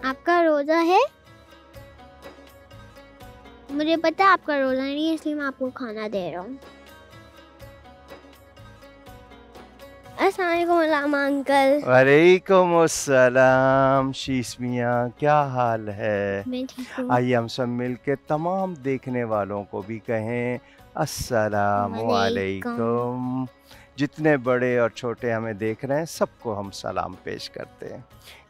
آپ کا روزہ ہے؟ مجھے پتا آپ کا روزہ نہیں ہے، اس لیے میں آپ کو کھانا دے رہا ہوں. السلام علیکم علامہ انکل. وعلیکم السلام شیس میاں، کیا حال ہے؟ میں ٹھیک ہوں. آئیے ہم سب مل کے تمام دیکھنے والوں کو بھی کہیں السلام علیکم. جتنے بڑے اور چھوٹے ہمیں دیکھ رہے ہیں سب کو ہم سلام پیش کرتے ہیں.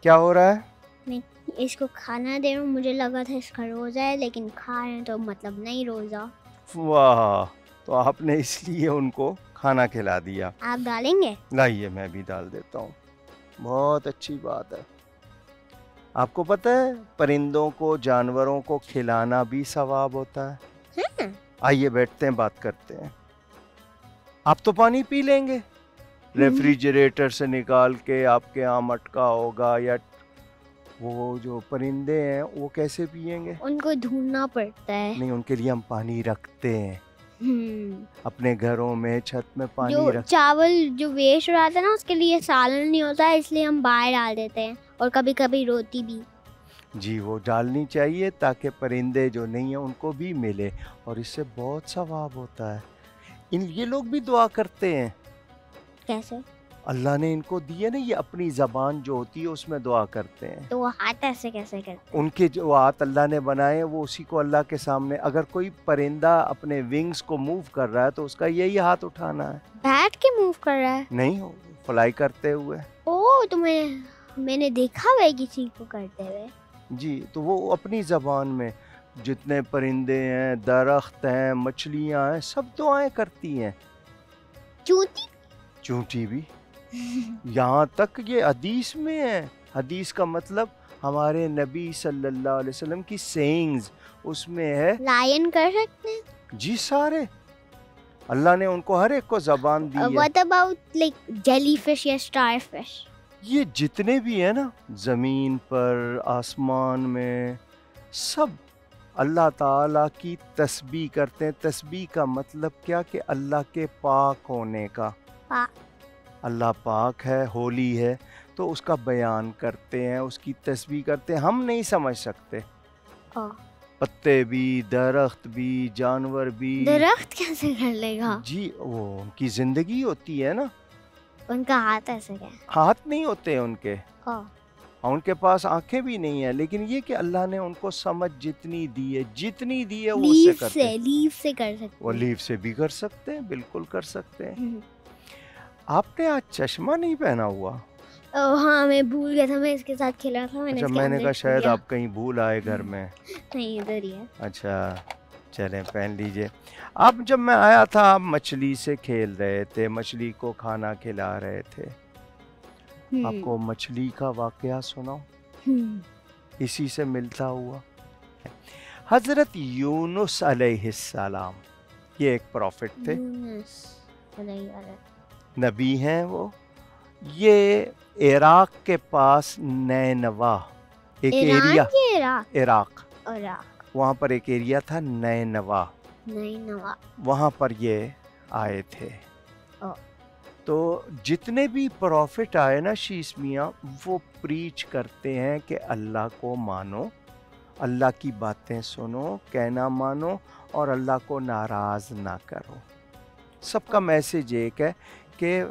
کیا ہو رہا ہے؟ میں اس کو کھانا دے رہا ہوں. مجھے لگا تھا اس کا روزہ ہے، لیکن کھا رہے ہیں تو مطلب نہیں روزہ. واہ، تو آپ نے اس لیے ان کو کھانا کھلا دیا. آپ ڈالیں گے؟ لائیے میں بھی ڈال دیتا ہوں. بہت اچھی بات ہے. آپ کو پتہ ہے پرندوں کو، جانوروں کو کھلانا بھی ثواب ہوتا ہے. آئیے بیٹھتے ہیں، بات کرتے ہیں. آپ تو پانی پی لیں گے ریفریجریٹر سے نکال کے، آپ کے یہاں مٹکا ہوگا، یا وہ جو پرندے ہیں وہ کیسے پیئیں گے؟ ان کو ڈھونڈنا پڑتا ہے. نہیں، ان کے لیے ہم پانی رکھتے ہیں اپنے گھروں میں، چھت میں جو پانی رکھ. چاول جو ویسٹ ہو رہا تھا نا، اس کے لیے سالن نہیں ہوتا ہے، اس لیے ہم باہر ڈال دیتے ہیں، اور کبھی کبھی روٹی بھی. جی، وہ ڈالنی چاہیے تاکہ پرندے جو نہیں ہیں ان کو بھی ملے، اور اس سے بہت ثواب ہوتا ہے. یہ لوگ بھی دعا کرتے ہیں. کیسے؟ اللہ نے ان کو دی ہے نا، یہ اپنی زبان جو ہوتی ہے اس میں دعا کرتے ہیں. تو وہ ہاتھ ایسے کیسے کرتے ہیں؟ ان کے جو ہاتھ اللہ نے بنائے ہیں وہ اسی کو اللہ کے سامنے، اگر کوئی پرندہ اپنے ونگز کو موو کر رہا ہے تو اس کا یہی ہاتھ اٹھانا ہے. بیٹھ کے موو کر رہا ہے؟ نہیں، فلائی کرتے ہوئے. تو میں نے دیکھا ہوا ہے کسی کو کرتے ہوئے. جی، تو وہ اپنی زبان میں، جتنے پرندے ہیں، درخت ہیں، مچھلیاں ہیں، سب دعائیں کرتی ہیں. چونٹی بھی. یہاں تک یہ حدیث میں ہے. حدیث کا مطلب ہمارے نبی صلی اللہ علیہ وسلم کی سینگز، اس میں ہے. لائن کر سکتے ہیں؟ جی، سارے. اللہ نے ان کو ہر ایک کو زبان دی ہے. What about like jelly fish یا star fish؟ یہ جتنے بھی ہیں نا زمین پر، آسمان میں، سب اللہ تعالیٰ کی تسبیح کرتے ہیں. تسبیح کا مطلب کیا؟ کہ اللہ کے پاک ہونے کا. اللہ پاک ہے، ہولی ہے، تو اس کا بیان کرتے ہیں، اس کی تسبیح کرتے ہیں. ہم نہیں سمجھ سکتے. پتے بھی، درخت بھی، جانور بھی. درخت کیسے کر لے گا؟ جی، وہ ان کی زندگی ہوتی ہے نا. ان کا ہاتھ ایسے کیا؟ ہاتھ نہیں ہوتے ان کے، ان کے پاس آنکھیں بھی نہیں ہیں، لیکن یہ کہ اللہ نے ان کو سمجھ جتنی دی ہے وہ اس سے کرتے ہیں. لیف سے کر سکتے وہ لیف سے بھی کر سکتے ہیں، بالکل کر سکتے ہیں. آپ نے آج چشمہ نہیں پہنا ہوا؟ ہاں، میں بھول گیا تھا، میں اس کے ساتھ کھیلا تھا. میں نے کہا شاید آپ کہیں بھول آئے گھر میں. نہیں، ادھر ہی ہے. اچھا، چلیں پہن لیجئے. آپ جب میں آیا تھا آپ مچھلی سے کھیل رہے تھے، مچھلی کو کھانا کھلا رہے تھے. آپ کو مچھلی کا واقعہ سناؤں؟ اسی سے ملتا ہوا. حضرت یونس علیہ السلام، یہ ایک پروفٹ تھے، نبی ہیں وہ. یہ عراق کے پاس نینوا ایک ایریا، عراق، وہاں پر ایک ایریا تھا نینوا، وہاں پر یہ آئے تھے. تو جتنے بھی پروفٹ آئے نا شیس میاں، وہ پریچ کرتے ہیں کہ اللہ کو مانو، اللہ کی باتیں سنو، کہنا مانو، اور اللہ کو ناراض نہ کرو. سب کا میسج ایک ہے کہ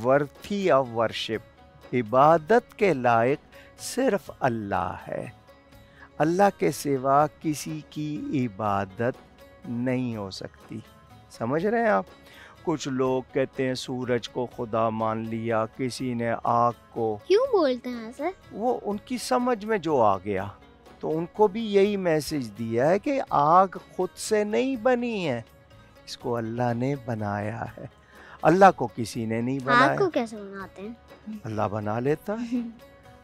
ورتھی آف ورشپ، عبادت کے لائق صرف اللہ ہے. اللہ کے سوا کسی کی عبادت نہیں ہو سکتی. سمجھ رہے ہیں آپ؟ کچھ لوگ کہتے ہیں سورج کو خدا مان لیا، کسی نے آگ کو. کیوں بولتے ہیں ایسے؟ وہ ان کی سمجھ میں جو آ گیا. تو ان کو بھی یہی میسج دیا ہے کہ آگ خود سے نہیں بنی ہے، اس کو اللہ نے بنایا ہے. اللہ کو کسی نے نہیں بنایا. آگ کو کیسے بناتے ہیں؟ اللہ بنا لیتا ہے.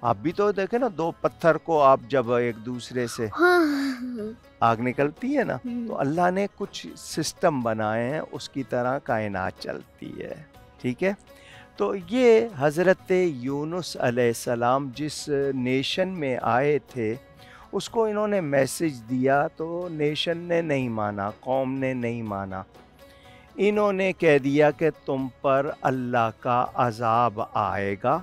آپ بھی تو دیکھیں نا، دو پتھر کو آپ جب ایک دوسرے سے آگ نکلتی ہے نا، تو اللہ نے کچھ سسٹم بنائے ہیں، اس کی طرح کائنات چلتی ہے. ٹھیک ہے. تو یہ حضرت یونس علیہ السلام جس نیشن میں آئے تھے، اس کو انہوں نے میسج دیا، تو نیشن نے نہیں مانا، قوم نے نہیں مانا. انہوں نے کہہ دیا کہ تم پر اللہ کا عذاب آئے گا.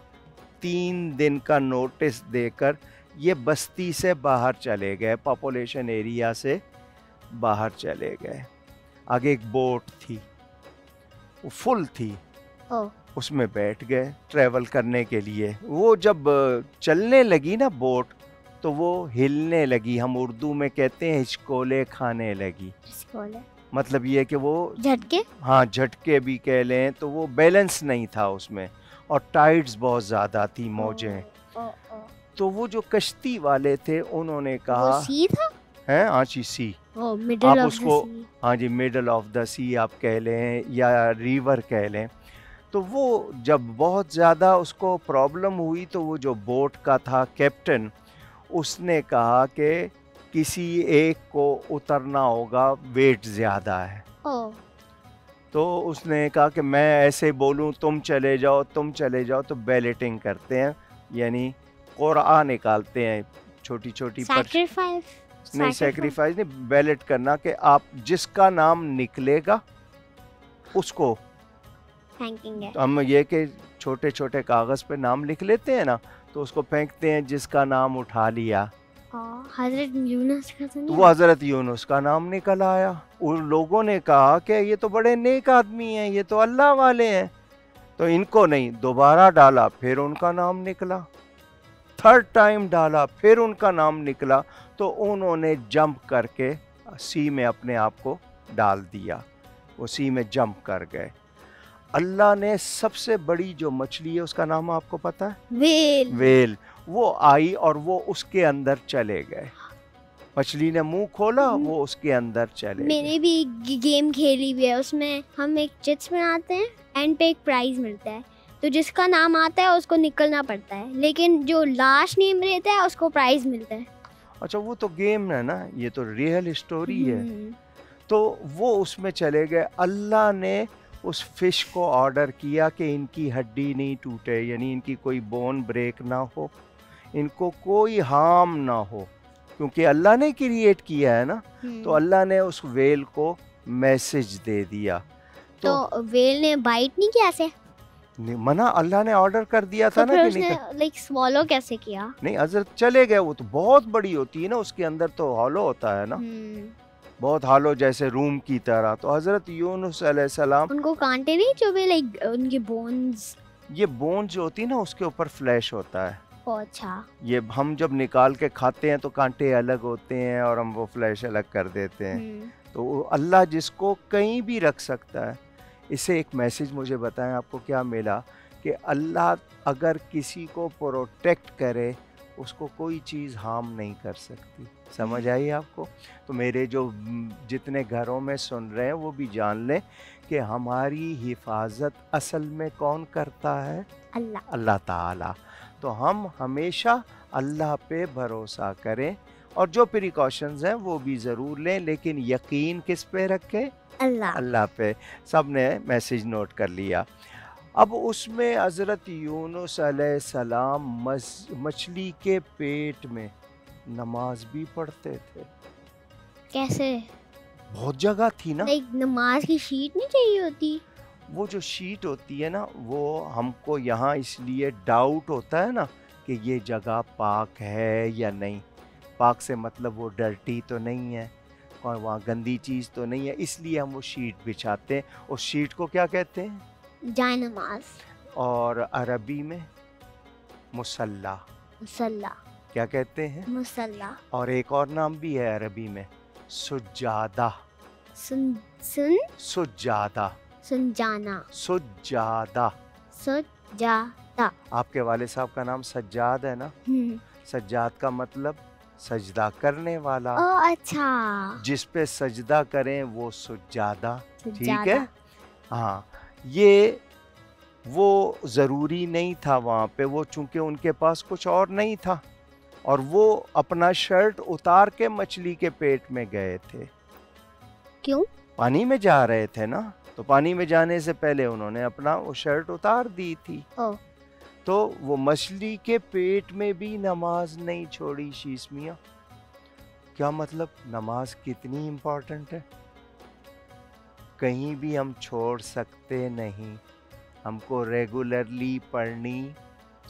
3 دن کا نوٹس دے کر یہ بستی سے باہر چلے گئے, پاپولیشن ایریا سے باہر چلے گئے. آگے ایک بوٹ تھی, وہ فل تھی, اس میں بیٹھ گئے ٹریول کرنے کے لیے. وہ جب چلنے لگی نا بوٹ تو وہ ہلنے لگی, ہم اردو میں کہتے ہیں ہچکولے کھانے لگی. مطلب یہ کہ وہ جھٹکے, ہاں جھٹکے بھی کہہ لیں, تو وہ بیلنس نہیں تھا اس میں, اور ٹائڈز بہت زیادہ تھی, موجیں. تو وہ جو کشتی والے تھے انہوں نے کہا, سی تھا ہیں ہاں جی سی, آپ اس کو ہاں جی مڈل آف دا سی آپ کہہ لیں یا ریور کہہ لیں. تو وہ جب بہت زیادہ اس کو پرابلم ہوئی تو وہ جو بوٹ کا تھا کیپٹن, اس نے کہا کہ کسی ایک کو اترنا ہوگا, ویٹ زیادہ ہے. تو اس نے کہا کہ میں ایسے بولوں تم چلے جاؤ تم چلے جاؤ, تو بیلٹنگ کرتے ہیں, یعنی قرعہ نکالتے ہیں, چھوٹی چھوٹی نہیں سیکریفائز نہیں, بیلٹ کرنا کہ آپ جس کا نام نکلے گا اس کو. ہم یہ کہ چھوٹے چھوٹے کاغذ پہ نام لکھ لیتے ہیں نا, تو اس کو پھینکتے ہیں, جس کا نام اٹھا لیا. حضرت یونس کا تو وہ حضرت یونس کا نام نکل آیا. ان لوگوں نے کہا کہ یہ تو بڑے نیک آدمی ہیں, یہ تو اللہ والے ہیں, تو ان کو نہیں. دوبارہ ڈالا, پھر ان کا نام نکلا. تھرڈ ٹائم ڈالا, پھر ان کا نام نکلا. تو انہوں نے جمپ کر کے سی میں اپنے آپ کو ڈال دیا, وہ سی میں جمپ کر گئے. اللہ نے سب سے بڑی جو مچھلی ہے اس کا نام آپ کو پتا ہے؟ ویل. وہ آئی اور وہ اس کے اندر چلے گئے. مچھلی نے منہ کھولا, وہ اس کے اندر چلے. میں نے بھی گیم کھیلی ہوئی ہے, اس میں ہم ایک چٹس بناتے ہیں, اینڈ پہ ایک پرائز ملتا ہے, تو جس کا نام آتا ہے اس کو نکلنا پڑتا ہے, لیکن جو لاسٹ نیم رہتا ہے اس کو پرائز ملتا ہے. اچھا وہ تو گیم ہے نا, یہ تو ریئل اسٹوری ہے. تو وہ اس میں چلے گئے. اللہ نے اس فش کو آرڈر کیا کہ ان کی ہڈی نہیں ٹوٹے, یعنی ان کی کوئی بون بریک نہ ہو, ان کو کوئی ہارم نہ ہو, کیونکہ اللہ نے کریٹ کیا ہے نا. تو اللہ نے اس ویل کو میسج دے دیا. تو ویل نے بائٹ نہیں کیا سے منع, اللہ نے آرڈر کر دیا تھا نا, کہ نہیں لائک سوالو کیسے کیا. نہیں حضرت چلے گئے. وہ تو بہت بڑی ہوتی ہے نا, اس کے اندر تو ہالو ہوتا ہے نا, بہت ہالو جیسے روم کی طرح. تو حضرت یونس علیہ السلام, ان کو کانٹے نہیں چبھے, لائک ان کی بونز, یہ بونز جو ہوتی ہے نا اس کے اوپر فلیش ہوتا ہے. اچھا, یہ ہم جب نکال کے کھاتے ہیں تو کانٹے الگ ہوتے ہیں اور ہم وہ فلیش الگ کر دیتے ہیں. تو اللہ جس کو کہیں بھی رکھ سکتا ہے. اسے ایک میسج مجھے بتائیں آپ کو کیا ملا, کہ اللہ اگر کسی کو پروٹیکٹ کرے اس کو کوئی چیز ہارم نہیں کر سکتی. سمجھ آئی آپ کو؟ تو میرے جو جتنے گھروں میں سن رہے ہیں وہ بھی جان لیں کہ ہماری حفاظت اصل میں کون کرتا ہے؟ اللہ تعالیٰ. تو ہم ہمیشہ اللہ پہ بھروسہ کریں, اور جو پریکاشنز ہیں وہ بھی ضرور لیں, لیکن یقین کس پہ رکھیں؟ اللہ پہ. سب نے میسج نوٹ کر لیا. اب اس میں حضرت یونس علیہ السلام مچھلی کے پیٹ میں نماز بھی پڑھتے تھے. کیسے؟ بہت جگہ تھی نا. نماز کی شیٹ نہیں چاہیے ہوتی؟ وہ جو شیٹ ہوتی ہے نا, وہ ہم کو یہاں اس لیے ڈاؤٹ ہوتا ہے نا کہ یہ جگہ پاک ہے یا نہیں. پاک سے مطلب وہ ڈرٹی تو نہیں ہے, اور وہاں گندی چیز تو نہیں ہے, اس لیے ہم وہ شیٹ بچھاتے ہیں. اس شیٹ کو کیا کہتے ہیں؟ جائے نماز. اور عربی میں مصلی. کیا کہتے ہیں؟ مصلی. اور ایک اور نام بھی ہے عربی میں, سجادہ. سجادہ, سنجانا. سجادہ. آپ کے والد صاحب کا نام سجاد ہے نا. سجاد کا مطلب سجدہ کرنے والا. اچھا, جس پہ سجدہ کریں وہ سجادہ. ٹھیک ہے. ہاں, یہ وہ ضروری نہیں تھا وہاں پہ, وہ چونکہ ان کے پاس کچھ اور نہیں تھا, اور وہ اپنا شرٹ اتار کے مچھلی کے پیٹ میں گئے تھے. کیوں؟ پانی میں جا رہے تھے نا, تو پانی میں جانے سے پہلے انہوں نے اپنا وہ شرٹ اتار دی تھی. تو وہ مچھلی کے پیٹ میں بھی نماز نہیں چھوڑی. شیس میاں کیا مطلب؟ نماز کتنی امپورٹنٹ ہے, کہیں بھی ہم چھوڑ سکتے نہیں. ہم کو ریگولرلی پڑھنی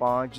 5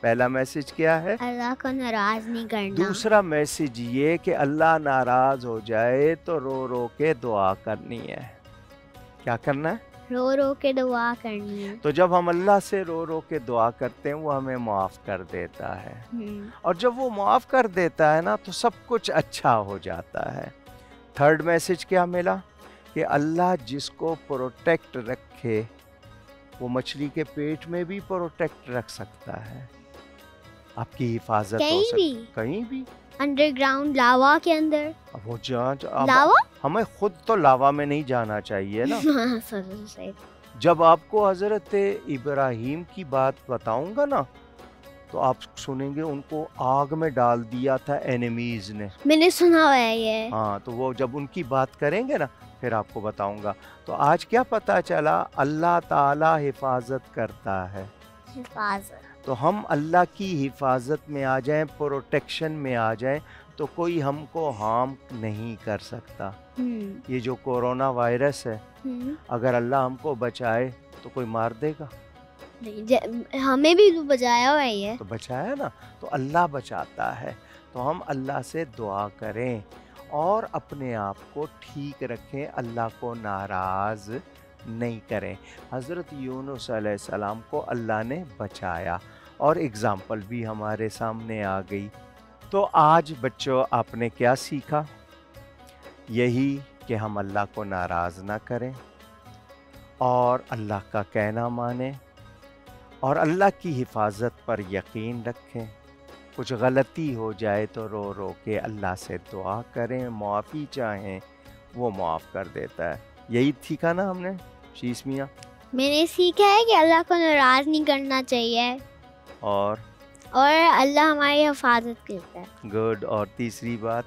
پہلا میسج کیا ہے؟ اللہ کو ناراض نہیں کرنا. دوسرا میسج یہ کہ اللہ ناراض ہو جائے تو رو رو کے دعا کرنی ہے. کیا کرنا ہے؟ رو رو کے دعا کرنی ہے. تو جب ہم اللہ سے رو رو کے دعا کرتے ہیں وہ ہمیں معاف کر دیتا ہے. اور جب وہ معاف کر دیتا ہے نا تو سب کچھ اچھا ہو جاتا ہے. تھرڈ میسج کیا ملا؟ کہ اللہ جس کو پروٹیکٹ رکھے وہ مچھلی کے پیٹ میں بھی پروٹیکٹ رکھ سکتا ہے. آپ کی حفاظت ہو سکتی کہیں بھی. انڈر گراؤنڈ لاوا کے اندر وہ لاوا ہمیں خود تو لاوا میں نہیں جانا چاہیے نا. جب آپ کو حضرت ابراہیم کی بات بتاؤں گا نا تو آپ سنیں گے ان کو آگ میں ڈال دیا تھا اینیمیز نے. میں نے سنا ہوا ہے یہ. ہاں تو وہ جب ان کی بات کریں گے نا پھر آپ کو بتاؤں گا. تو آج کیا پتا چلا؟ اللہ تعالی حفاظت کرتا ہے. حفاظت. تو ہم اللہ کی حفاظت میں آ جائیں، پروٹیکشن میں آ جائیں تو کوئی ہم کو ہارم نہیں کر سکتا. یہ جو کورونا وائرس ہے اگر اللہ ہم کو بچائے تو کوئی مار دے گا؟ ہمیں بھی بچایا ہوا ہے. تو بچایا نا، تو اللہ بچاتا ہے. تو ہم اللہ سے دعا کریں اور اپنے آپ کو ٹھیک رکھیں، اللہ کو ناراض نہیں کریں. حضرت یونس علیہ السلام کو اللہ نے بچایا اور اگزامپل بھی ہمارے سامنے آ گئی. تو آج بچوں آپ نے کیا سیکھا؟ یہی کہ ہم اللہ کو ناراض نہ کریں اور اللہ کا کہنا مانیں اور اللہ کی حفاظت پر یقین رکھیں. کچھ غلطی ہو جائے تو رو رو کے اللہ سے دعا کریں، معافی چاہیں، وہ معاف کر دیتا ہے. یہی سیکھا نا ہم نے شیس میاں؟ میں نے سیکھا ہے کہ اللہ کو ناراض نہیں کرنا چاہیے اور اللہ ہماری حفاظت کرتا ہے. گڈ. اور تیسری بات؟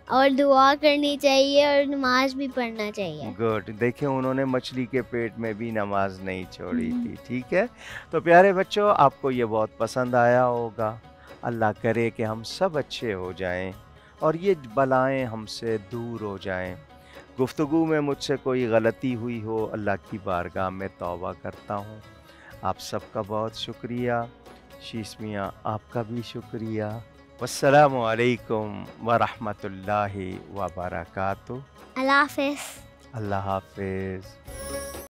اور دعا کرنی چاہیے اور نماز بھی پڑھنا چاہیے. گڈ. دیکھیں انہوں نے مچھلی کے پیٹ میں بھی نماز نہیں چھوڑی تھی. ٹھیک ہے. تو پیارے بچوں آپ کو یہ بہت پسند آیا ہوگا. اللہ کرے کہ ہم سب اچھے ہو جائیں اور یہ بلائیں ہم سے دور ہو جائیں. گفتگو میں مجھ سے کوئی غلطی ہوئی ہو اللہ کی بارگاہ میں توبہ کرتا ہوں. آپ سب کا بہت شکریہ. شیس میاں آپ کا بھی شکریہ. والسلام علیکم ورحمۃ اللہ وبرکاتہ. اللہ حافظ. اللہ حافظ.